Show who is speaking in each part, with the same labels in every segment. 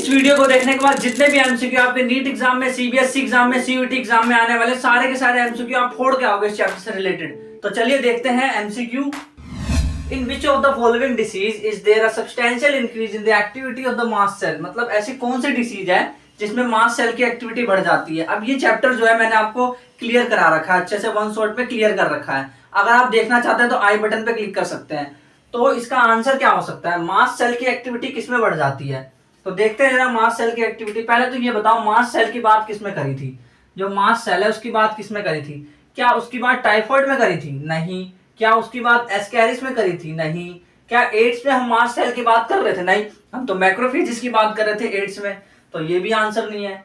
Speaker 1: इस वीडियो को देखने के बाद जितने भी एमसीक्यू आपके नीट एग्जाम में, सीबीएसई एग्जाम में, सीयूईटी एग्जाम में आने वाले सारे के सारे एमसीक्यू आप फोड़ के आओगे इस चैप्टर से रिलेटेड। तो चलिए देखते हैं MCQ. In which of the following disease is there a substantial increase in the activity of the mast cell. मतलब ऐसी कौन सी डिसीज है जिसमें मास्ट सेल की एक्टिविटी बढ़ जाती है। अब ये चैप्टर जो है मैंने आपको क्लियर करा रखा है, अच्छे से वन शॉट में क्लियर कर रखा है। अगर आप देखना चाहते हैं तो आई बटन पे क्लिक कर सकते हैं। तो इसका आंसर क्या हो सकता है, मास्ट सेल की एक्टिविटी किसमें बढ़ जाती है। तो देखते हैं जरा मास्ट सेल की एक्टिविटी। पहले तो ये बताओ मास्ट सेल की बात किसमें करी थी, जो मास्ट सेल है उसकी बात किसमें करी थी। क्या उसकी बात टाइफॉइड में करी थी? नहीं। क्या उसकी बात एस्कैरिस में करी थी? नहीं। क्या एड्स में हम मास्ट सेल की बात कर रहे थे? नहीं, हम तो मैक्रोफेजेस की बात कर रहे थे एड्स में। तो ये भी आंसर नहीं है।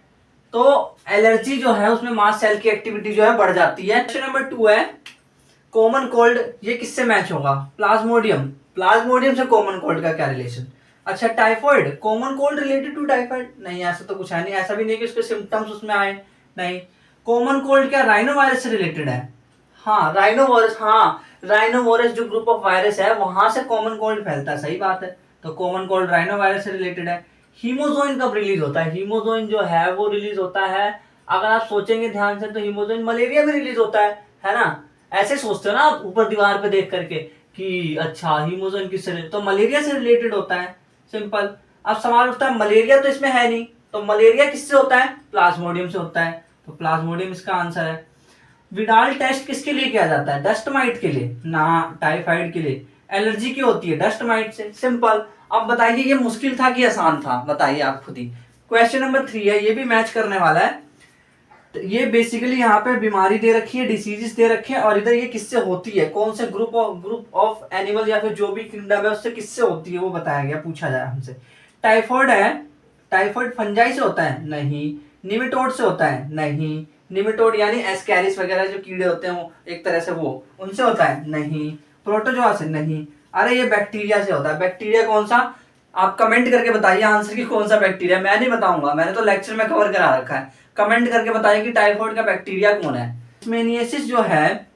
Speaker 1: तो एलर्जी जो है उसमें मास्ट सेल की एक्टिविटी जो है बढ़ जाती है। क्वेश्चन नंबर 2 है कॉमन कोल्ड, ये किससे मैच होगा? प्लाज्मोडियम। प्लाज्मोडियम से कॉमन कोल्ड का क्या रिलेशन? अच्छा typhoid, common cold related to typhoid? नहीं, ऐसा तो कुछ है नहीं। ऐसा भी नहीं कि उसके सिम्टम्स उसमें आए। नहीं। कॉमन कोल्ड क्या राइनो वायरस से रिलेटेड है? हाँ राइनो वायरस, हाँ राइनो वायरस जो ग्रुप ऑफ वायरस है वहां से कॉमन कोल्ड फैलता है, सही बात है। तो कॉमन कोल्ड राइनो वायरस से रिलेटेड है। हीमोजोइन कब रिलीज होता है? हीमोजोइन जो है वो रिलीज होता है, अगर आप सोचेंगे ध्यान से तो हीमोजोइन मलेरिया में रिलीज होता है ना। ऐसे सोचते हो ना आप ऊपर दीवार पे देख करके कि अच्छा हीमोजोइन किससे रिलेटेड, तो मलेरिया से रिलेटेड होता है, सिंपल। अब सवाल उठता है मलेरिया तो इसमें है नहीं, तो मलेरिया किससे होता है? प्लाज्मोडियम से होता है। तो प्लाज्मोडियम इसका आंसर है। विडाल टेस्ट किसके लिए किया जाता है? डस्ट माइट के लिए ना, टाइफाइड के लिए। एलर्जी की होती है डस्ट माइट से, सिंपल। अब बताइए ये मुश्किल था कि आसान था, बताइए आप खुद ही। क्वेश्चन नंबर 3 है, ये भी मैच करने वाला है। तो ये बेसिकली यहाँ पे बीमारी दे रखी है, डिसीजेस दे रखे हैं, और इधर ये किससे होती है, कौन से ग्रुप ऑफ एनिमल या फिर जो भी किंगडम है उससे किससे होती है वो बताया गया, पूछा जाए हमसे। टाइफॉइड है, टाइफॉइड फंजाई से होता है? नहीं। निमेटोड से होता है? नहीं। निमेटोड यानी एस्कैरिस वगैरह जो कीड़े होते हैं वो एक तरह से वो उनसे होता है? नहीं। प्रोटोजोआ से? नहीं। अरे ये बैक्टीरिया से होता है। बैक्टीरिया कौन सा? आप कमेंट करके बताइए आंसर की कौन सा बैक्टीरिया। मैं नहीं बताऊंगा, मैंने तो लेक्चर में कवर करा रखा है। कमेंट करके बताइए कि टाइफॉइड का बैक्टीरिया कौन है। लेशमेनियासिस जो है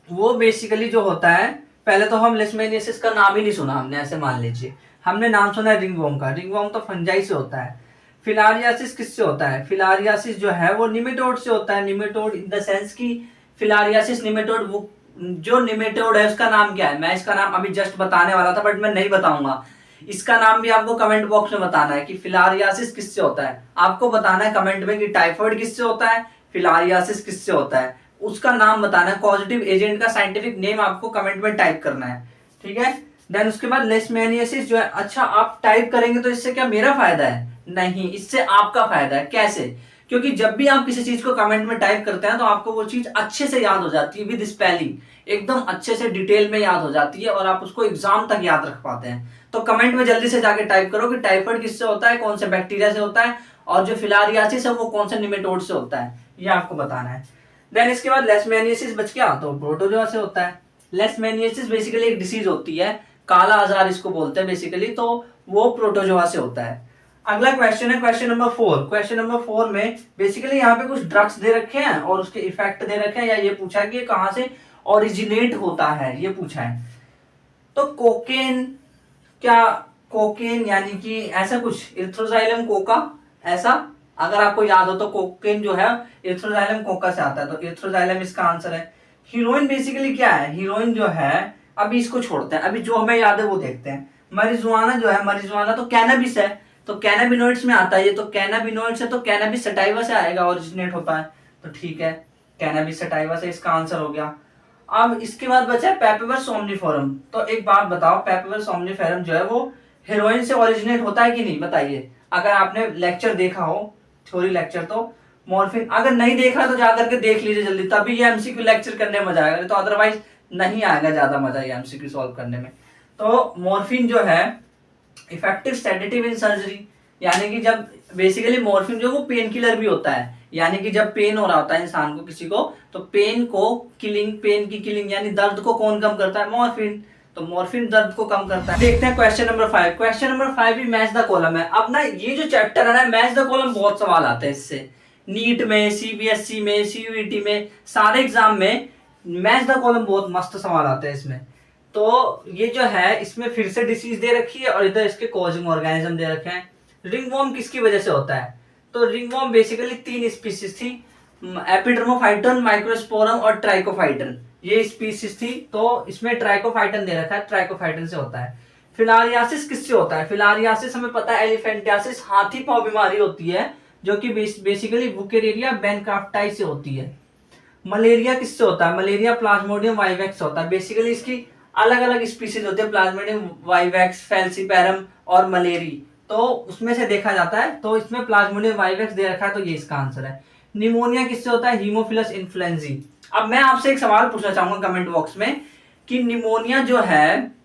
Speaker 1: वो बेसिकली जो होता है, पहले तो हम लेशमेनियासिस का नाम ही नहीं सुना हमने, ऐसे मान लीजिए। हमने नाम सुना है रिंगवॉर्म का, रिंगवॉर्म तो फंजाई से होता है। फिलारियासिस किससे होता है? फिलारियासिस जो है वो निमेटोड से होता है। निमेटोड इन द सेंस की फिलारियासिस निमेटोड, वो जो निमेटोड है उसका नाम क्या है? मैं इसका नाम अभी जस्ट बताने वाला था बट मैं नहीं बताऊंगा। इसका नाम भी आपको कमेंट बॉक्स में बताना है कि फिलारियासिस किससे होता है। आपको बताना है कमेंट में कि टाइफॉइड किससे होता है, फिलारियासिस किससे होता है, उसका नाम बताना है। पॉजिटिव एजेंट का साइंटिफिक नेम आपको कमेंट में टाइप करना है, ठीक है। देन उसके बाद लेशमेनियासिस जो है, अच्छा आप टाइप करेंगे तो इससे क्या मेरा फायदा है? नहीं, इससे आपका फायदा है। कैसे? क्योंकि जब भी आप किसी चीज को कमेंट में टाइप करते हैं तो आपको वो चीज अच्छे से याद हो जाती है, विद स्पेलिंग एकदम अच्छे से डिटेल में याद हो जाती है, और आप उसको एग्जाम तक याद रख पाते हैं। तो कमेंट में जल्दी से जाके टाइप करो कि टाइफाइड किससे होता है, कौन से बैक्टीरिया से होता है, और जो फिलारियासिस है वो कौन से निमेटोड से होता है, ये आपको बताना है। देन इसके बाद लेशमेनियासिस बच गया, तो प्रोटोजोआ से होता है। लेशमेनियासिस बेसिकली एक डिसीज होती है, काला आजार इसको बोलते हैं बेसिकली, तो वो प्रोटोजोआ से होता है। अगला क्वेश्चन है क्वेश्चन नंबर 4। क्वेश्चन नंबर 4 में बेसिकली यहाँ पे कुछ ड्रग्स दे रखे हैं और उसके इफेक्ट दे रखे हैं, या ये पूछा है कि कहां से ओरिजिनेट होता है, ये पूछा है। तो कोकेन, क्या कोकेन यानी कि ऐसा कुछ इथ्रोजाइलम कोका, ऐसा अगर आपको याद हो तो कोकेन जो है इथ्रोजाइलम कोका से आता है, तो इथ्रोजाइलम इसका आंसर है। हीरोइन बेसिकली क्या है? हीरोइन जो है, अभी इसको छोड़ते हैं, अभी जो हमें याद है वो देखते हैं। marijuana जो है, marijuana तो कैनाबिस है, तो कैनाबिनोइड्स में आता है ये, तो कैनाबिनोइड्स है तो कैनाबिस सटाइवा से आएगा, ओरिजिनेट होता है, तो ठीक है कैनाबिस सटाइवा से इसका आंसर हो गया। अब इसके बाद बचा है पेपिवर सोमनिफेरम। तो एक बात बताओ, पेपिवर सोमनिफेरम जो है वो हेरोइन से ओरिजिनेट होता है कि नहीं, बताइए। अगर आपने लेक्चर देखा हो, थ्योरी लेक्चर, तो मॉर्फिन, अगर नहीं देखा तो जाकर के देख लीजिए जल्दी, तभी ये एमसीक्यू लेक्चर करने में मजा आएगा, तो अदरवाइज नहीं आएगा ज्यादा मजा ये एमसीक्यू सॉल्व करने में। तो मॉर्फिन जो है इफेक्टिव सेडेटिव इन सर्जरी, यानी कि जब बेसिकली मॉर्फिन जो वो पेन किलर भी होता है, यानी कि जब पेन हो रहा होता है इंसान को किसी को, तो पेन को किलिंग, पेन की किलिंग यानी दर्द को कौन कम करता है? मॉर्फिन। तो मॉर्फिन दर्द को कम करता है। देखते हैं क्वेश्चन नंबर 5। क्वेश्चन नंबर 5 भी मैच द कॉलम है। अब ना ये जो चैप्टर है ना, मैच द कॉलम, बहुत सवाल आते हैं इससे, नीट में, सीबीएसई में, सीयूईटी में, सारे एग्जाम में मैच द कॉलम बहुत मस्त सवाल आते हैं इसमें। तो ये जो है इसमें फिर से डिसीज दे रखी है और इधर इसके कॉजिंग ऑर्गेनिज्म दे रखे हैं। रिंगवॉर्म किसकी वजह से होता है? तो रिंगवॉर्म बेसिकली 3 स्पीसीज थी, एपिडर्मोफाइटन, माइक्रोस्पोरम और ट्राइकोफाइटन, ये स्पीसीज थी। तो इसमें ट्राइकोफाइटन दे रखा है, ट्राइकोफाइटन से होता है। फिलारियासिस किससे होता है? फिलारियासिस हमें पता है एलिफेंटियासिस, हाथी पांव बीमारी होती है जो कि बेसिकली बुकेरिया बेनक्राफ्टाई से होती है। मलेरिया किससे होता है? मलेरिया प्लाज्मोडियम वाइवेक्स होता है। बेसिकली इसकी अलग अलग स्पीसीज होते हैं, प्लाज्मोडियम वाइवेक्स, फैल्सीपैरम और मलेरी, तो उसमें से देखा जाता है। तो इसमें प्लाज्मोडियम वाइवेक्स दे रखा है, तो ये इसका आंसर है। निमोनिया किससे होता है? Haemophilus influenzae. अब मैं आपसे एक सवाल पूछना चाहूंगा कमेंट बॉक्स में कि निमोनिया जो है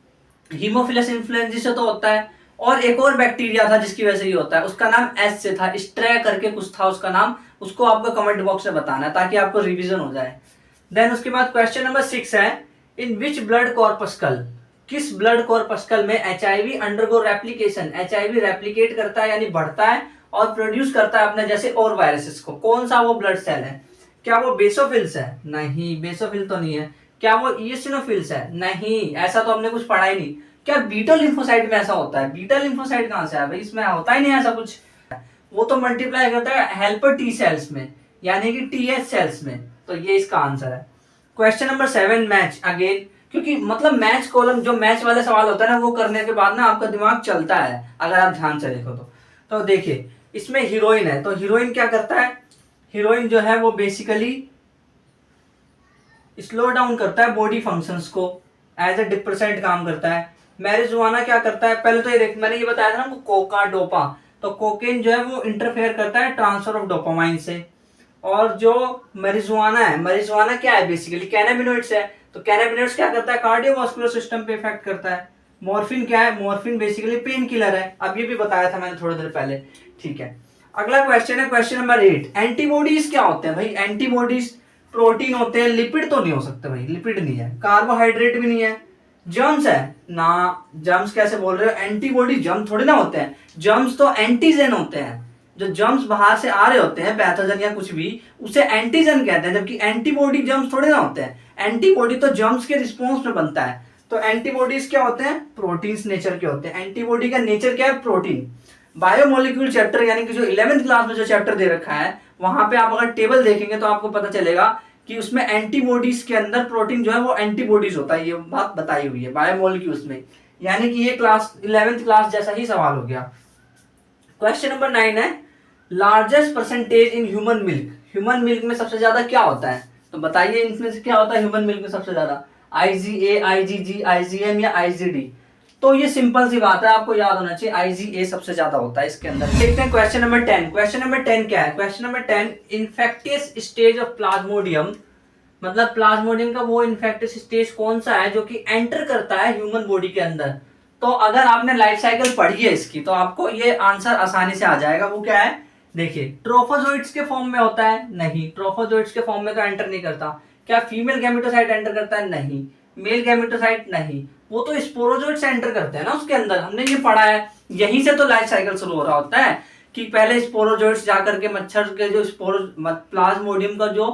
Speaker 1: हीमोफिलस इन्फ्लुएंजी से तो होता है, और एक और बैक्टीरिया था जिसकी वजह से ये होता है, उसका नाम एस से था, स्ट्रे करके कुछ था उसका नाम, उसको आपको कमेंट बॉक्स में बताना है ताकि आपको रिवीजन हो जाए। देन उसके बाद क्वेश्चन नंबर 6 है, इन विच ब्लड कॉर्पस्कल, किस ब्लड कॉर्पस्कल में HIV undergo replication, HIV replicate करता है यानी बढ़ता है और प्रोड्यूस करता है अपने जैसे और वायरसेस को। कौन सा वो ब्लड सेल है? क्या वो बेसोफिल्स है? नहीं, बेसोफिल तो नहीं है। क्या वो ईओसिनोफिल्स है? नहीं, ऐसा तो हमने कुछ पढ़ा ही नहीं। क्या बीटा लिम्फोसाइट में ऐसा होता है? बीटा लिम्फोसाइट कहां से है भाई? इसमें होता ही नहीं ऐसा कुछ। वो तो मल्टीप्लाई करता है हेल्पर टी सेल्स में, यानी कि टीएच सेल्स में। तो ये इसका आंसर है। क्वेश्चन नंबर 7 मैच अगेन, क्योंकि मतलब मैच कॉलम जो मैच वाले सवाल होता है ना, वो करने के बाद ना आपका दिमाग चलता है अगर आप ध्यान से देखो तो देखिए इसमें हीरोइन है, तो हीरोइन क्या करता है? हीरोइन जो है वो बेसिकली स्लो डाउन करता है बॉडी फंक्शंस को, एज ए डिप्रेसेंट काम करता है। मैरिजुआना क्या करता है? पहले तो ये मैंने ये बताया था ना, कोका डोपा, तो कोकेन जो है वो इंटरफेयर करता है ट्रांसफर ऑफ डोपामाइन से। और जो मैरिजुआना है, मैरिजुआना क्या है? बेसिकली कैनाबिनोइड्स है, तो कैनाबिनोइड्स क्या करता है? कार्डियोवास्कुलर सिस्टम पे इफेक्ट करता है। मॉर्फिन क्या है? मॉर्फिन बेसिकली पेन किलर है, अब ये भी बताया था मैंने थोड़ी देर पहले। ठीक है, अगला क्वेश्चन है क्वेश्चन नंबर 8, एंटीबॉडीज क्या होते हैं भाई? एंटीबॉडीज प्रोटीन होते हैं, लिपिड तो नहीं हो सकते भाई, लिपिड नहीं है, कार्बोहाइड्रेट भी नहीं है, जर्म्स है ना। जर्म्स कैसे बोल रहे हो? एंटीबॉडी जर्म थोड़ी ना होते हैं, जर्म्स तो एंटीजन होते हैं। जो जर्म्स बाहर से आ रहे होते हैं, पैथोजन या कुछ भी, उसे एंटीजन कहते हैं, जबकि एंटीबॉडी जर्म्स थोड़े ना होते हैं। एंटीबॉडी तो जर्म्स के रिस्पॉन्स में बनता है। तो एंटीबॉडीज क्या होते हैं? प्रोटीन्स नेचर के होते हैं। एंटीबॉडी का नेचर क्या है? प्रोटीन। बायोमोलिक्यूल चैप्टर यानी कि जो 11th क्लास में जो चैप्टर दे रखा है, वहां पे आप अगर टेबल देखेंगे तो आपको पता चलेगा कि उसमें एंटीबॉडीज के अंदर प्रोटीन जो है वो एंटीबॉडीज होता है, ये बात बताई हुई है बायोमोलिक्यूल्स में। यानी कि ये क्लास 11th क्लास जैसा ही सवाल हो गया। क्वेश्चन नंबर 9 है, largest percentage in human milk, human milk में सबसे ज्यादा क्या होता है? तो बताइए इनमें से क्या होता है ह्यूमन मिल्क में सबसे ज्यादा? आईजीए, आईजीजी, आईजीएम या आईजीडी? तो ये सिंपल सी बात है, आपको याद होना चाहिए, आईजीए सबसे ज्यादा होता है इसके अंदर। देखते हैं क्वेश्चन नंबर 10। क्वेश्चन नंबर 10 क्या है? Question number 10, infectious stage of Plasmodium, मतलब प्लाज्मोडियम का वो इन्फेक्टियस स्टेज कौन सा है जो कि एंटर करता है ह्यूमन बॉडी के अंदर? तो अगर आपने लाइफ साइकिल पढ़ी है इसकी तो आपको ये आंसर आसानी से आ जाएगा। वो क्या है? देखिए, ट्रोफोजोइट्स के फॉर्म में होता है? नहीं, ट्रोफोजोइट्स के फॉर्म में तो एंटर नहीं करता। क्या फीमेल गैमेटोसाइट एंटर करता है? नहीं। Male gametocyte? नहीं। वो तो स्पोरोजोइट्स एंटर करते हैं ना उसके अंदर, हमने ये पढ़ा है। यहीं से तो लाइफ साइकिल शुरू हो रहा होता है कि पहले स्पोरोजोइट्स जाकर के मच्छर के जो प्लाज्मोडियम का जो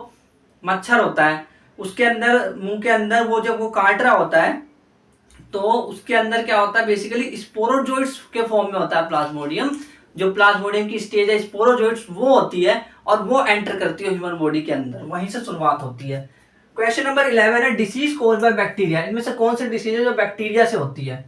Speaker 1: मच्छर होता है उसके अंदर, मुंह के अंदर वो जब वो काट रहा होता है तो उसके अंदर क्या होता है? बेसिकली स्पोरोजोइट्स के फॉर्म में होता है प्लाज्मोडियम। जो प्लाज्मोडियम की स्टेज है स्पोरोजोइट्स वो होती है, और वो एंटर करती है ह्यूमन बॉडी के अंदर, वहीं से शुरुआत होती है। क्वेश्चन नंबर 11 है, डिसीज कॉज बाय बैक्टीरिया, इनमें से कौन सी डिसीज है जो बैक्टीरिया से होती है?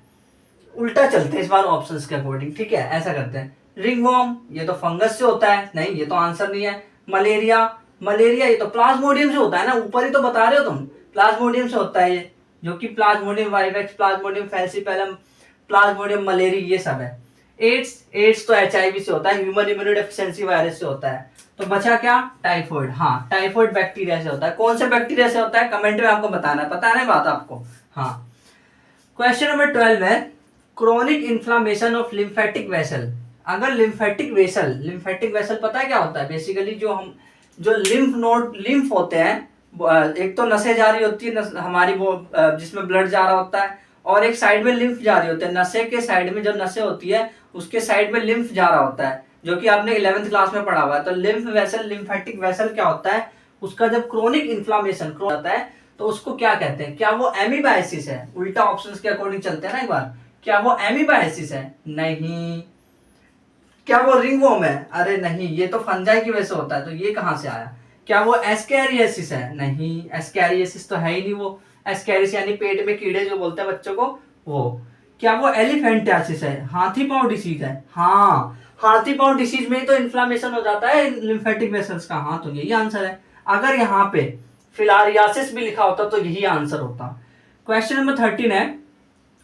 Speaker 1: उल्टा चलते हैं इस बार ऑप्शंस के अकॉर्डिंग, ठीक है, ऐसा करते हैं। रिंगवॉर्म, ये तो फंगस से होता है, नहीं ये तो आंसर नहीं है। मलेरिया, मलेरिया ये तो प्लाज्मोडियम से होता है ना, ऊपर ही तो बता रहे हो तुम, प्लाज्मोडियम से होता है ये, जो कि Plasmodium vivax, Plasmodium falciparum, Plasmodium malariae, ये सब है। एड्स, एड्स तो एचआईवी से होता है, ह्यूमन इम्यूनोडेफिशिएंसी वायरस से होता है। तो बचा क्या? टाइफॉइड। हाँ, टाइफॉइड बैक्टीरिया से होता है। कौन से बैक्टीरिया से होता है? कमेंट में आपको बताना है, पता है बात आपको। हाँ, क्वेश्चन नंबर 12 है, chronic inflammation of lymphatic vessel, अगर लिम्फेटिक वेसल पता है क्या होता है? बेसिकली जो लिम्फ नोड, लिम्फ होते हैं, एक तो नसें जा रही होती है हमारी वो जिसमें ब्लड जा रहा होता है, और एक साइड में लिम्फ जा रही होती है। नसें के साइड में जो नसें होती है उसके साइड में लिम्फ जा रहा होता है, जो कि आपने 11th क्लास में पढ़ा हुआ है। तो लिम्फ वेसल, लिम्फेटिक वेसल क्या होता है? उसका जब क्रोनिक इन्फ्लामेशन होता है तो उसको क्या कहते हैं? क्या वो एमीबाइसिस है? उल्टा ऑप्शंस के अकॉर्डिंग चलते हैं ना एक बार। क्या वो एमीबाइसिस है? नहीं। क्या वो रिंगवॉर्म है? अरे नहीं, ये तो फंजाई की वजह से होता है, तो ये कहाँ से आया? क्या वो एस्कैरियोसिस है? नहीं, एस्कैरियोसिस तो है ही नहीं वो। एस्कैरिस यानी पेट में कीड़े जो बोलते हैं बच्चों को, वो। क्या वो एलिफेंटियासिस है? हाथी पांव डिसीज है? हाँ, हाथी पांव डिसीज में तो इन्फ्लामेशन हो जाता है लिम्फेटिक वेसल्स का। हाँ, तो यही आंसर है। अगर यहाँ पे फिलारियासिस भी लिखा होता तो यही आंसर होता। क्वेश्चन नंबर 13 है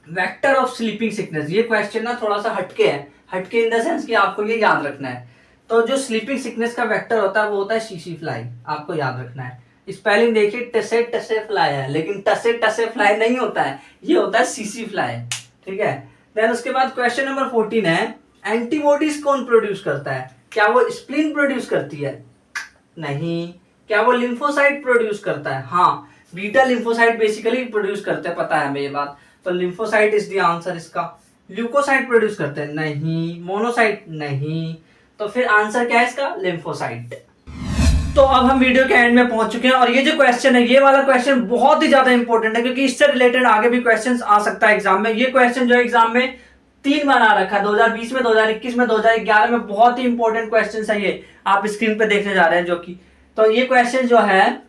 Speaker 1: वेक्टर ऑफ स्लीपिंग सिकनेस। ये क्वेश्चन ना थोड़ा सा हटके है, हटके इन द सेंस कि आपको ये याद रखना है। तो जो स्लीपिंग सिकनेस का वेक्टर होता है वो होता है सीसी फ्लाई, आपको याद रखना है। स्पेलिंग देखिए, टसे टसे फ्लाई है, लेकिन टसे टसे फ्लाई नहीं होता है, ये होता है सीसी फ्लाई। ठीक है। देन उसके बाद क्वेश्चन नंबर 14 है एंटीबॉडीज कौन प्रोड्यूस करता है? क्या वो स्प्लीन प्रोड्यूस करती है? नहीं। क्या वो लिम्फोसाइट प्रोड्यूस करता है? हाँ, बीटा लिम्फोसाइट बेसिकली प्रोड्यूस करते हैं, पता है हमें ये बात। तो लिम्फोसाइट इज द आंसर इसका। ल्यूकोसाइट प्रोड्यूस करते हैं? नहीं। मोनोसाइट? नहीं। तो फिर आंसर क्या है इसका? लिम्फोसाइट। तो अब हम वीडियो के एंड में पहुंच चुके हैं और ये जो क्वेश्चन है, ये वाला क्वेश्चन बहुत ही ज्यादा इंपॉर्टेंट है, क्योंकि इससे रिलेटेड आगे भी क्वेश्चंस आ सकता है एग्जाम में। ये क्वेश्चन जो एग्जाम में 3 बार आ रखा है, 2020 में, 2021 में, 2011 में। बहुत ही इंपॉर्टेंट क्वेश्चन है ये, आप स्क्रीन पे देखने जा रहे हैं जो कि। तो ये क्वेश्चन जो है,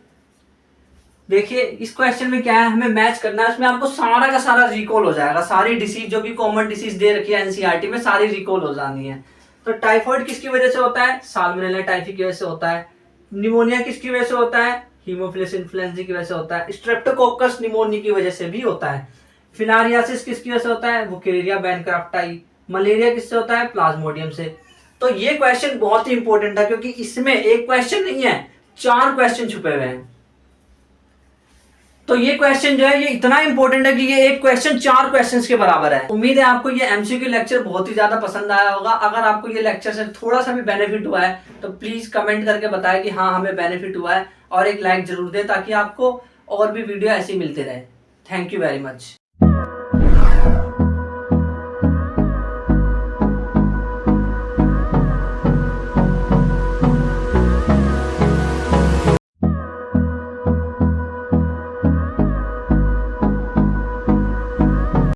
Speaker 1: देखिए इस क्वेश्चन में क्या है, हमें मैच करना है। इसमें आपको सारा का सारा रिकॉल हो जाएगा, सारी डिसीज जो भी कॉमन डिसीज दे रखी है एनसीईआरटी में, सारी रिकॉल हो जानी है। तो टाइफॉइड किसकी वजह से होता है? साल्मोनेला टाइफी की वजह से होता है। निमोनिया किसकी वजह से होता है? हीमोफिलस इन्फ्लुएंजा की वजह से होता है। स्ट्रेप्टोकोकस निमोनिया की वजह से भी होता है। फिलारियासिस किसकी वजह से होता है? वुकेरिया बैनक्राफ्टाई। मलेरिया किससे होता है? प्लाज्मोडियम से। तो ये क्वेश्चन बहुत ही इंपॉर्टेंट है, क्योंकि इसमें एक क्वेश्चन नहीं है, 4 क्वेश्चन छुपे हुए हैं। तो ये क्वेश्चन जो है ये इतना इंपॉर्टेंट है कि ये एक क्वेश्चन 4 क्वेश्चंस के बराबर है। उम्मीद है आपको ये एमसीक्यू लेक्चर बहुत ही ज्यादा पसंद आया होगा। अगर आपको ये लेक्चर से थोड़ा सा भी बेनिफिट हुआ है तो प्लीज कमेंट करके बताएं कि हाँ हमें बेनिफिट हुआ है, और एक लाइक जरूर दें ताकि आपको और भी वीडियो ऐसे ही मिलते रहे। Thank you very much.